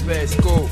Pesco.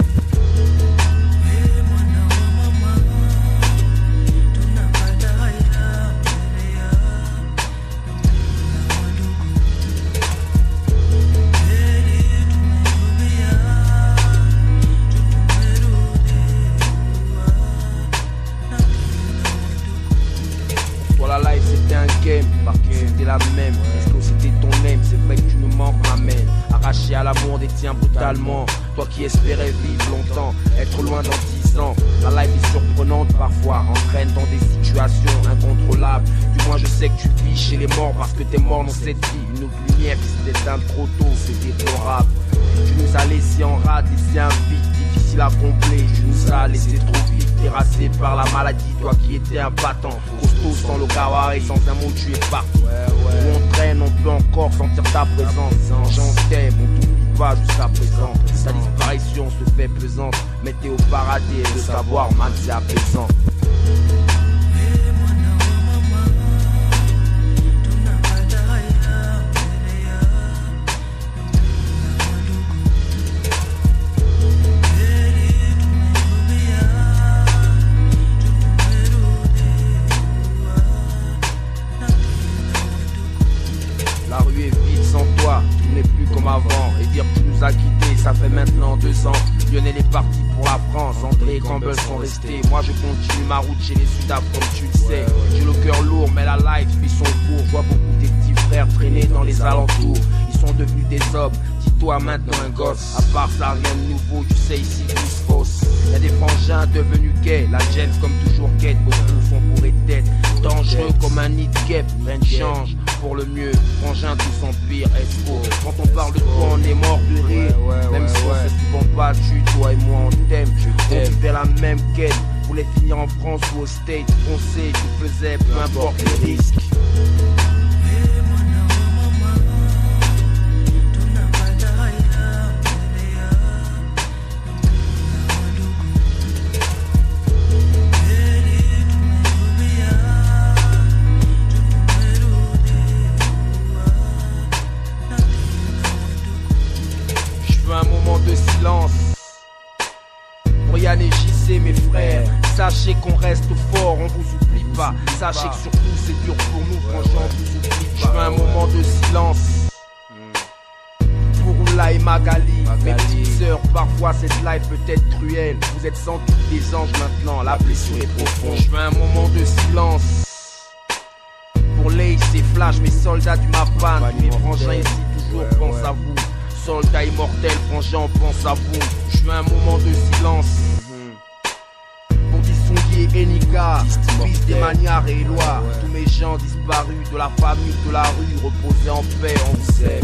La life c'était un game, parce que c'était la même. Est-ce que c'était ton aim? C'est vrai que tu nous manques ma main. Arraché à l'amour des tiens brutalement. Toi qui espérais vivre longtemps, être loin dans 10 ans. La life est surprenante parfois, entraîne dans des situations incontrôlables. Du moins je sais que tu vis chez les morts parce que t'es mort dans cette vie. Une autre lumière qui s'éteint trop tôt, c'est déplorable. Tu nous as laissé en rade, laissé un vide difficile à combler. Tu nous as laissé trop vite, terrassé par la maladie. Toi qui étais un battant, costaud sans le kawari, sans un mot tu es parti. Où on traîne, on peut encore sentir ta présence. J'en t'aime, on t'oublie pas jusqu'à présent. Ta disparition se fait pesante, mais t'es au paradis et de savoir, man, c'est apaisant. La rue est vide sans toi, tu n'es plus comme avant. Et dire que tu nous as quittés, ça fait maintenant 2 ans. Lionel est parti pour la France, André et Campbell sont restés. Moi je continue ma route chez les Sudaf comme tu le sais. J'ai le cœur lourd mais la life suit son cours. Je vois beaucoup des petits frères traîner dans les alentours. Ils sont devenus des hommes, dis-toi maintenant un gosse. À part ça rien de nouveau, tu sais ici tout se fausse. Y'a des frangins devenus gays, la James comme toujours quête. Beaucoup font pour être dangereux comme un nid de guêpe. Rien ne change pour le mieux, frangin tout s'empire, esco. Quand on parle de toi on est mort de rire. Même si on s'est souvent battu, toi et moi on t'aime. On fait la même quête, voulait finir en France ou au States. On sait, tu faisais, peu importe les risques. Un moment de silence pour Yann et JC mes frères. Sachez qu'on reste fort, on vous oublie pas. Sachez que surtout c'est dur pour nous, franchement on vous oublie pas. Je veux un moment de silence pour Oula et Magali. Mes petites sœurs, parfois cette life peut être cruelle. Vous êtes sans doute des anges maintenant, la blessure est profonde. Je veux un moment de silence pour Lace et Flash, mes soldats du Mapan. Mes frangins ici toujours pensent à vous. Soldat immortel, frangin, on pense à vous. Je veux un moment de silence pour Dissongi et Enika, fils des Manières et Éloi. Tous mes gens disparus de la famille, de la rue, reposez en paix, on vous aime.